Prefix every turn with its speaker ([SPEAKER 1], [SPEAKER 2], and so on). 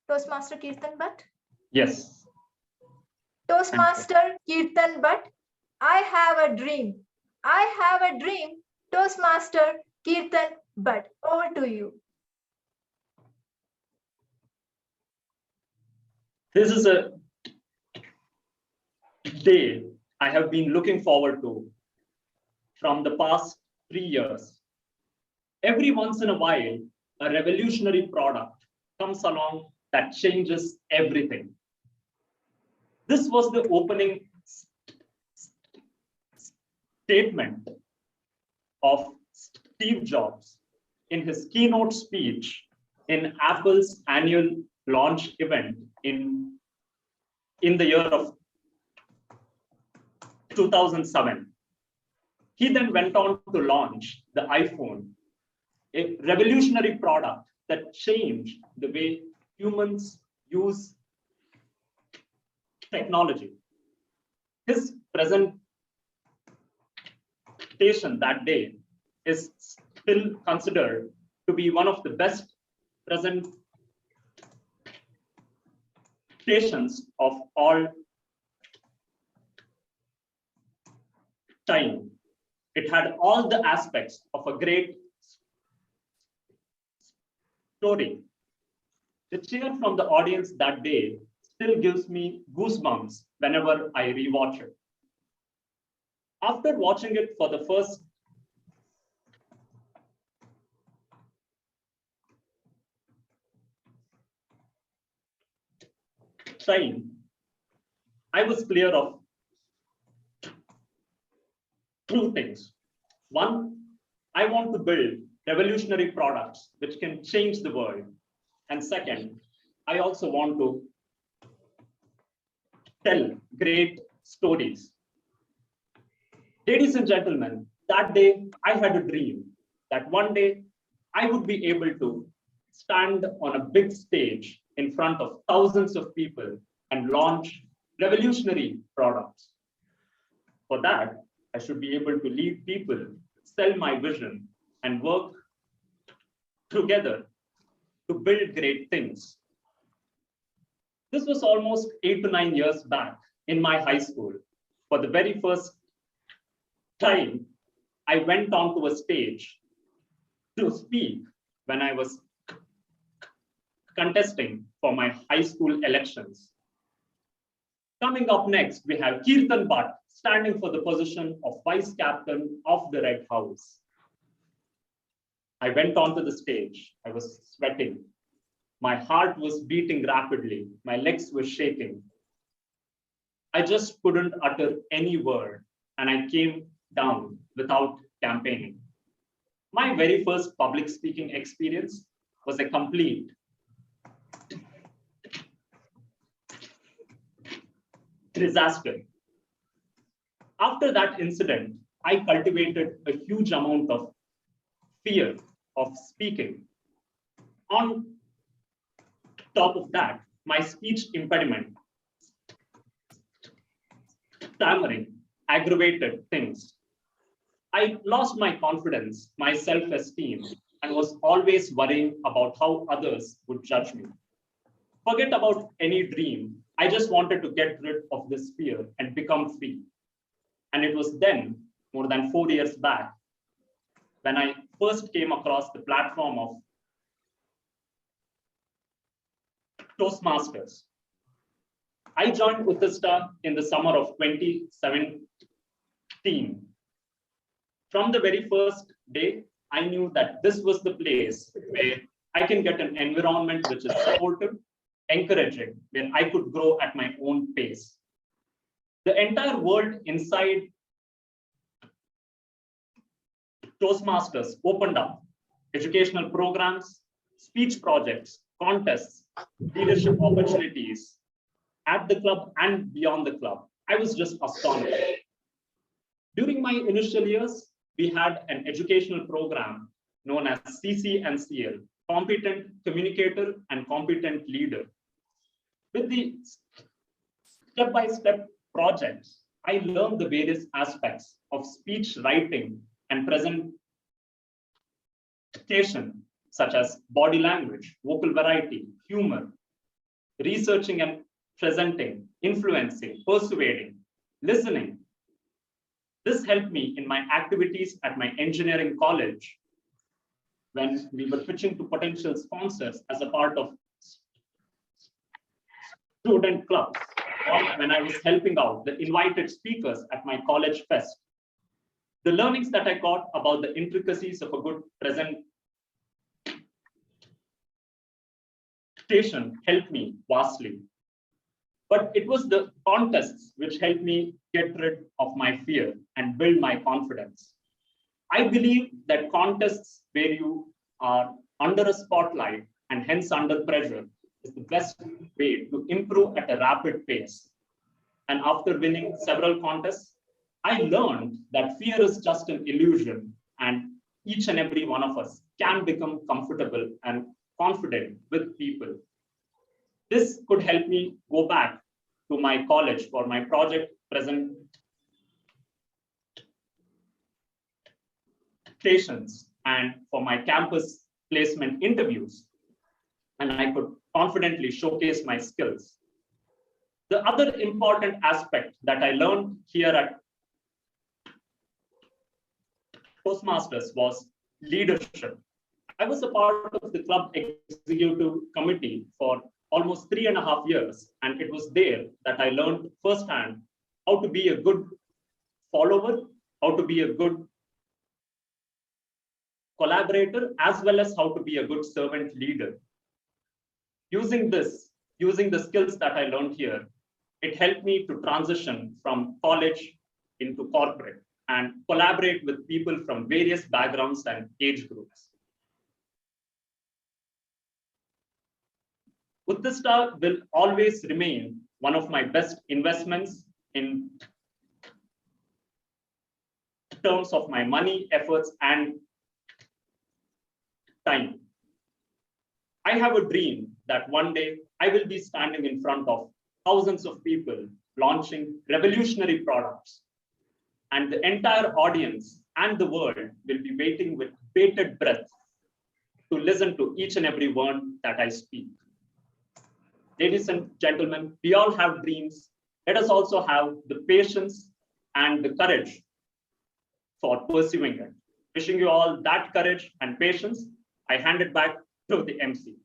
[SPEAKER 1] Toastmaster Keerthan Bhat.
[SPEAKER 2] Yes.
[SPEAKER 1] Toastmaster Keerthan Bhat, I have a dream. I have a dream. Toastmaster Keerthan Bhat, over to you.
[SPEAKER 2] This is a day I have been looking forward to from the past 3 years. Every once in a while, a revolutionary product comes along that changes everything. This was the opening statement of Steve Jobs in his keynote speech in Apple's annual launch event in the year of 2007. He then went on to launch the iPhone, a revolutionary product that changed the way humans use technology. His presentation that day is still considered to be one of the best presentations of all time. It had all the aspects of a great story. The cheer from the audience that day still gives me goosebumps whenever I rewatch it. After watching it for the first time, I was clear of two things. One, I want to build revolutionary products which can change the world. And second, I also want to tell great stories. Ladies and gentlemen, that day I had a dream that one day I would be able to stand on a big stage in front of thousands of people and launch revolutionary products. For that, I should be able to lead people, sell my vision, and work together to build great things. This was almost 8 to 9 years back in my high school. For the very first time, I went onto a stage to speak when I was contesting for my high school elections. Coming up next, we have Keerthan Bhat standing for the position of Vice Captain of the Red House. I went onto the stage. I was sweating. My heart was beating rapidly. My legs were shaking. I just couldn't utter any word, and I came down without campaigning. My very first public speaking experience was a complete disaster. After that incident, I cultivated a huge amount of fear of speaking. On top of that, my speech impediment, stammering, aggravated things. I lost my confidence, my self-esteem, and was always worrying about how others would judge me. Forget about any dream. I just wanted to get rid of this fear and become free. And it was then, more than 4 years back, when I first came across the platform of Toastmasters. I joined Uttasta in the summer of 2017. From the very first day, I knew that this was the place where I can get an environment which is supportive, encouraging, where I could grow at my own pace. The entire world inside Toastmasters opened up. Educational programs, speech projects, contests, leadership opportunities at the club and beyond the club. I was just astonished. During my initial years, we had an educational program known as CCNCL, Competent Communicator and Competent Leader. With the step-by-step projects, I learned the various aspects of speech writing and presentation, such as body language, vocal variety, humor, researching and presenting, influencing, persuading, listening. This helped me in my activities at my engineering college when we were pitching to potential sponsors as a part of student clubs, or when I was helping out the invited speakers at my college fest. The learnings that I got about the intricacies of a good presentation helped me vastly. But it was the contests which helped me get rid of my fear and build my confidence. I believe that contests where you are under a spotlight and hence under pressure is the best way to improve at a rapid pace. And after winning several contests, I learned that fear is just an illusion, and each and every one of us can become comfortable and confident with people. This could help me go back to my college for my project presentations and for my campus placement interviews, and I could confidently showcase my skills. The other important aspect that I learned here at Toastmasters was leadership. I was a part of the club executive committee for almost 3.5 years, and it was there that I learned firsthand how to be a good follower, how to be a good collaborator, as well as how to be a good servant leader. Using the skills that I learned here, it helped me to transition from college into corporate and collaborate with people from various backgrounds and age groups. Uttista will always remain one of my best investments in terms of my money, efforts, and time. I have a dream that one day I will be standing in front of thousands of people launching revolutionary products, and the entire audience and the world will be waiting with bated breath to listen to each and every word that I speak. Ladies and gentlemen, we all have dreams. Let us also have the patience and the courage for pursuing it. Wishing you all that courage and patience. I hand it back to the MC.